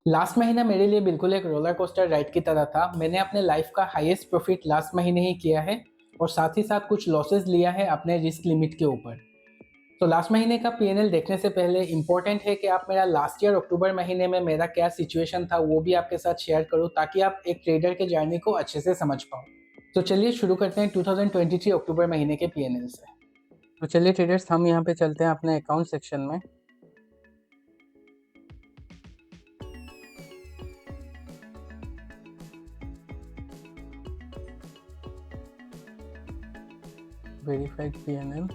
Last महीना मेरे लिए बिल्कुल एक रोलर कोस्टर राइड की तरह था। मैंने अपने लाइफ का हाईएस्ट प्रॉफिट लास्ट महीने ही किया है और साथ ही साथ कुछ लॉसेस लिया है अपने रिस्क लिमिट के ऊपर। तो लास्ट महीने का पीएनएल देखने से पहले इम्पोर्टेंट है कि आप मेरा लास्ट ईयर अक्टूबर महीने में मेरा क्या सिचुएशन था वो भी आपके साथ शेयर करूं, ताकि आप एक ट्रेडर के जर्नी को अच्छे से समझ पाओ। तो चलिए शुरू करते हैं 2023 अक्टूबर महीने के पीएनएल से। तो चलिए ट्रेडर्स, हम यहाँ पे चलते हैं अपने अकाउंट सेक्शन में। Verified PNL.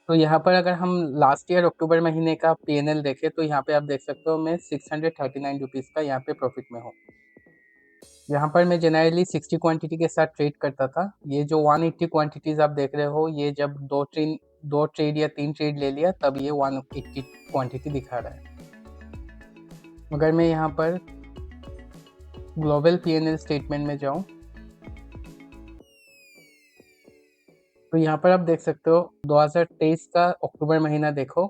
तो यहाँ पर अगर हम लास्ट ईयर अक्टूबर महीने का पीएनएल देखें तो यहाँ पे आप देख सकते हो मैं 639 रुपीज़ का यहाँ पे प्रॉफिट में हूँ। यहाँ पर मैं जनरली 60 क्वांटिटी के साथ ट्रेड करता था। ये जो 180 क्वांटिटीज़ आप देख रहे हो, ये जब दो ट्रेड या 3 ट्रेड ले लिया तब ये 180 क्वांटिटी दिखा रहा है। अगर मैं यहाँ पर ग्लोबल पीएनएल स्टेटमेंट में जाऊँ तो यहाँ पर आप देख सकते हो 2023 का अक्टूबर महीना देखो,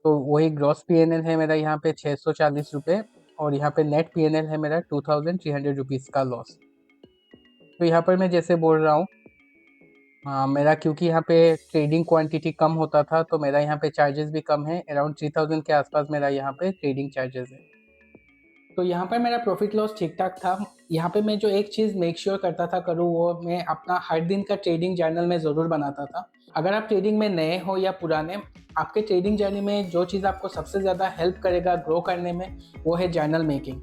तो वही ग्रॉस पीएनएल है मेरा यहाँ पे 640 रुपये और यहाँ पे नेट पीएनएल है मेरा 2300 रुपीज़ का लॉस। तो यहाँ पर मैं जैसे बोल रहा हूँ, मेरा क्योंकि यहाँ पे ट्रेडिंग क्वांटिटी कम होता था तो मेरा यहाँ पे चार्जेस भी कम है। अराउंड 3000 के आसपास मेरा यहाँ पे ट्रेडिंग चार्जेस है। तो यहाँ पर मेरा प्रॉफिट लॉस ठीक ठाक था। यहाँ पे मैं जो एक चीज़ मेक श्योर करता था करूँ, वो मैं अपना हर दिन का ट्रेडिंग जर्नल में ज़रूर बनाता था। अगर आप ट्रेडिंग में नए हो या पुराने, आपके ट्रेडिंग जर्नी में जो चीज़ आपको सबसे ज़्यादा हेल्प करेगा ग्रो करने में, वो है जर्नल मेकिंग।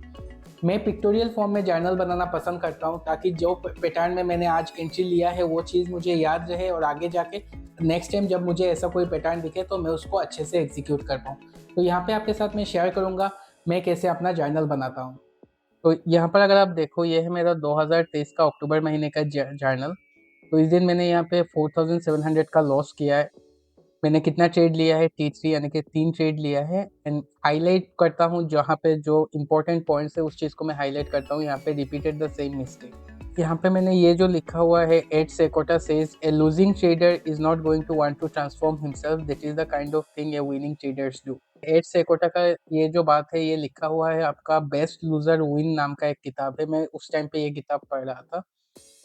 मैं पिक्टोरियल फॉर्म में जर्नल बनाना पसंद करता हूँ, ताकि जो पैटर्न में मैंने आज एंट्री लिया है वो चीज़ मुझे याद रहे और आगे जाके नेक्स्ट टाइम जब मुझे ऐसा कोई पैटर्न दिखे तो मैं उसको अच्छे से एग्जीक्यूट कर पाऊँ। तो यहाँ पे आपके साथ मैं शेयर करूँगा मैं कैसे अपना जर्नल बनाता हूँ। तो यहाँ पर अगर आप देखो, ये है मेरा 2023 का अक्टूबर महीने का जर्नल। तो इस दिन मैंने यहाँ पे 4700 का लॉस किया है। मैंने कितना ट्रेड लिया है, T3 यानी कि 3 ट्रेड लिया है। एंड हाईलाइट करता हूँ जहाँ पे जो इंपॉर्टेंट पॉइंट्स है उस चीज़ को मैं हाईलाइट करता हूँ। यहाँ पे रिपीटेड द सेम मिस्टेक। यहाँ पे मैंने ये जो लिखा हुआ है, Ed Seykota says a losing trader is not going to want to transform himself, that is the kind of thing a winning traders do. Ed Seykota का ये जो बात है, ये लिखा हुआ है आपका बेस्ट लूजर विन नाम का एक किताब है। मैं उस टाइम पे ये किताब पढ़ रहा था।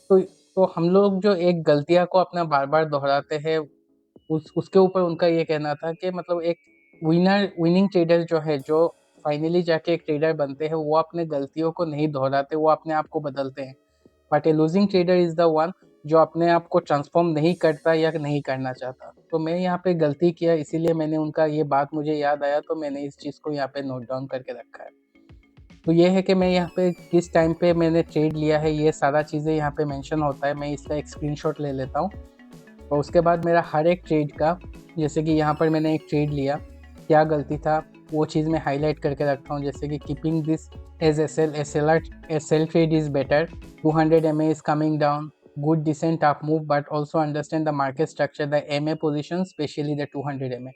तो हम लोग जो एक गलतियां को अपना बार बार दोहराते हैं, उसके ऊपर उनका ये कहना था कि मतलब एक विनिंग ट्रेडर जो है, जो फाइनली जाके एक ट्रेडर बनते हैं, वो अपने गलतियों को नहीं दोहराते, वो अपने आप को बदलते हैं। But A losing trader is the one जो अपने आप को ट्रांसफॉर्म नहीं करता या नहीं करना चाहता। तो मैं यहाँ पे गलती किया, इसीलिए मैंने उनका ये बात मुझे याद आया, तो मैंने इस चीज़ को यहाँ पे नोट डाउन करके रखा है। तो ये है कि मैं यहाँ पे किस टाइम पे मैंने ट्रेड लिया है, ये सारा चीज़ें यहाँ पे मेंशन होता है। मैं इसका एक स्क्रीनशॉट ले लेता हूँ और उसके बाद मेरा हर एक ट्रेड का, जैसे कि यहाँ पर मैंने एक ट्रेड लिया, क्या गलती था वो चीज़ मैं हाईलाइट करके रखता हूँ। जैसे कि keeping this as sell trade is better, 200 MA is coming down, good decent up move, but also understand the market structure, the MA position specially the 200 MA।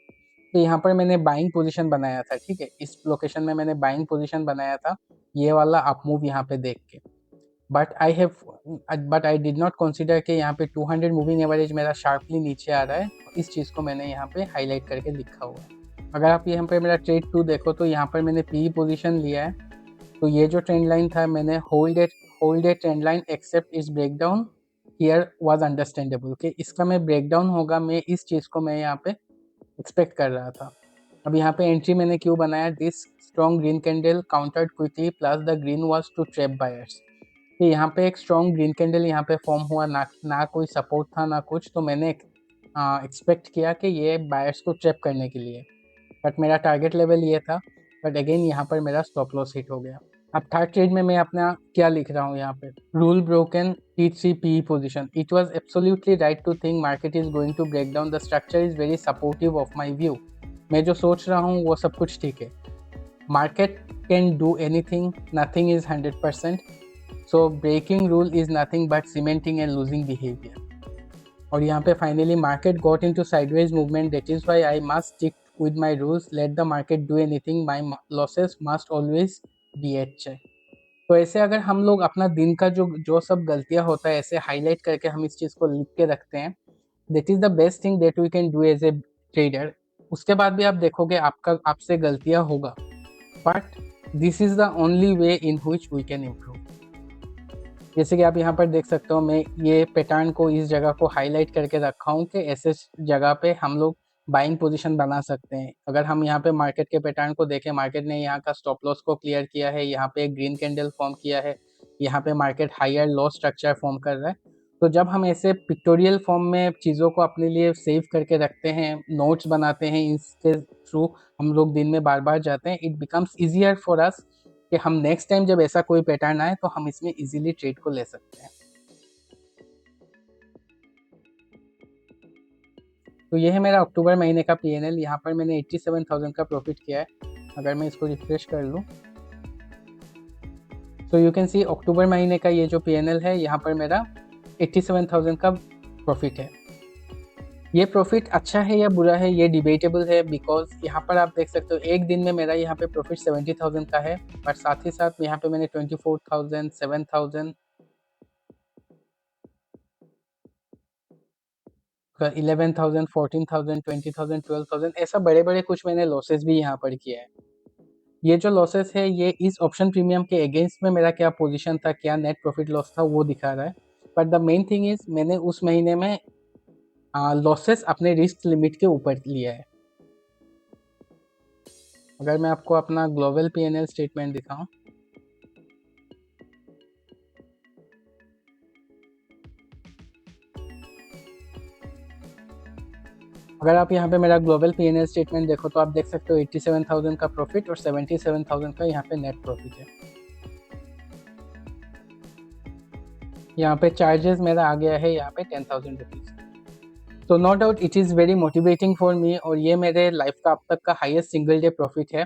तो यहाँ पर मैंने बाइंग पोजीशन बनाया था, ठीक है, इस लोकेशन में मैंने बाइंग पोजीशन बनाया था, ये वाला अप मूव यहाँ पे देख के। But I did not consider कि यहाँ पे 200 मूविंग एवरेज मेरा शार्पली नीचे आ रहा है। इस चीज़ को मैंने यहाँ पे हाईलाइट करके लिखा हुआ है। अगर आप यहाँ पे मेरा ट्रेड 2 देखो तो यहाँ पर मैंने पी पोजीशन लिया है। तो ये जो ट्रेंड लाइन था, मैंने hold a trend line except इस ब्रेकडाउन हियर वाज अंडरस्टैंडेबल कि इसका मैं ब्रेकडाउन होगा, मैं इस चीज़ को मैं यहाँ पे एक्सपेक्ट कर रहा था। अब यहाँ पे एंट्री मैंने क्यों बनाया, this strong green candle countered quickly plus the green was to trap buyers. कि यहाँ पे एक स्ट्रॉन्ग ग्रीन कैंडल यहाँ पे फॉर्म हुआ, ना कोई सपोर्ट था ना कुछ, तो मैंने एक्सपेक्ट किया कि ये बायर्स को ट्रैप करने के लिए। बट मेरा टारगेट लेवल ये था, बट अगेन यहाँ पर मेरा स्टॉप लॉस हिट हो गया। अब थर्ड ट्रेड में मैं अपना क्या लिख रहा हूँ यहाँ पे, rule broken T3 PE position, it was absolutely right to think market is going to break down, the structure is very supportive of my view. मैं जो सोच रहा हूँ वो सब कुछ ठीक है। Market can do anything, nothing is 100%, so breaking rule is nothing but cementing and losing behaviour. और यहाँ पे finally market got into sideways movement, that is why I must stick with my rules, let the market do anything, my losses must always BHA। तो ऐसे अगर हम लोग अपना दिन का जो जो सब गलतियां होता है ऐसे हाईलाइट करके हम इस चीज़ को लिख के रखते हैं, that is the best thing that we can do as a trader. उसके बाद भी आप देखोगे आपका आपसे गलतियां होगा, but this is the only way in which we can improve. जैसे कि आप यहाँ पर देख सकते हो, मैं ये पैटर्न को इस जगह को हाईलाइट करके रखा हूँ कि ऐसे जगह पे हम लोग बाइंग पोजीशन बना सकते हैं। अगर हम यहाँ पे मार्केट के पैटर्न को देखें, मार्केट ने यहाँ का स्टॉप लॉस को क्लियर किया है, यहाँ पे एक ग्रीन कैंडल फॉर्म किया है, यहाँ पे market higher low structure form कर रहा है। तो जब हम ऐसे पिक्टोरियल फॉर्म में चीज़ों को अपने लिए सेव करके रखते हैं, नोट्स बनाते हैं, इसके थ्रू हम लोग दिन में बार बार जाते हैं, it becomes easier for us कि हम नेक्स्ट टाइम जब ऐसा कोई पैटर्न आए तो हम इसमें इजीली ट्रेड को ले सकते हैं। तो ये है मेरा अक्टूबर महीने का PNL। यहाँ पर मैंने 87,000 का प्रॉफिट किया है। अगर मैं इसको रिफ्रेश कर लूँ तो यू कैन सी अक्टूबर महीने का ये जो PNL है, यहाँ पर मेरा 87,000 का प्रॉफिट है। ये प्रॉफिट अच्छा है या बुरा है ये डिबेटेबल है, बिकॉज यहाँ पर आप देख सकते हो एक दिन में मेरा यहाँ पे प्रॉफिट 70,000 का है, पर साथ ही साथ यहाँ पे मैंने 24,000, 7,000, 11,000, 14,000, 20,000, 12,000 ऐसा बड़े बड़े कुछ मैंने लॉसेस भी यहाँ पर किया है। ये जो लॉसेस है ये इस ऑप्शन प्रीमियम के अगेंस्ट में मेरा क्या पोजीशन था, क्या नेट प्रॉफिट लॉस था वो दिखा रहा है। But the main thing is मैंने उस महीने में लॉसेस अपने रिस्क लिमिट के ऊपर लिया है। अगर मैं आपको अपना ग्लोबल PNL स्टेटमेंट दिखाऊं, अगर आप यहाँ पे मेरा ग्लोबल PNL स्टेटमेंट देखो तो आप देख सकते हो 87,000 का प्रॉफिट और 77,000 का यहाँ पे नेट प्रॉफिट है। यहाँ पे चार्जेस मेरा आ गया है यहाँ पे 10,000 रुपीज़। तो no doubt it is very motivating for me, और ये मेरे लाइफ का अब तक का हाईएस्ट सिंगल डे प्रॉफिट है।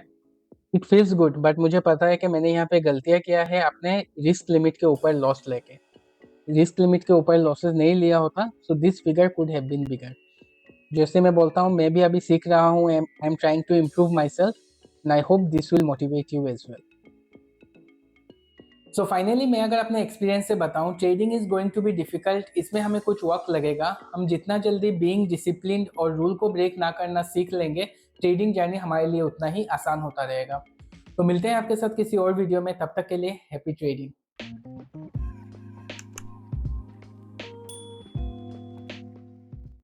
इट फील्स गुड, बट मुझे पता है कि मैंने यहाँ पे गलतियाँ किया है अपने रिस्क लिमिट के ऊपर लॉस लेके। रिस्क लिमिट के ऊपर लॉसेस नहीं लिया होता so this figure could have been bigger. जैसे मैं बोलता हूँ मैं भी अभी सीख रहा हूँ, I am trying to improve myself and I hope this will motivate you as well. So finally मैं अगर अपने एक्सपीरियंस से बताऊं, trading is going to be difficult. इसमें हमें कुछ वक्त लगेगा। हम जितना जल्दी बीइंग डिसिप्लिन्ड और रूल को ब्रेक ना करना सीख लेंगे, ट्रेडिंग जर्नी हमारे लिए उतना ही आसान होता रहेगा। तो मिलते हैं आपके साथ किसी और वीडियो में, तब तक के लिए हैप्पी ट्रेडिंग।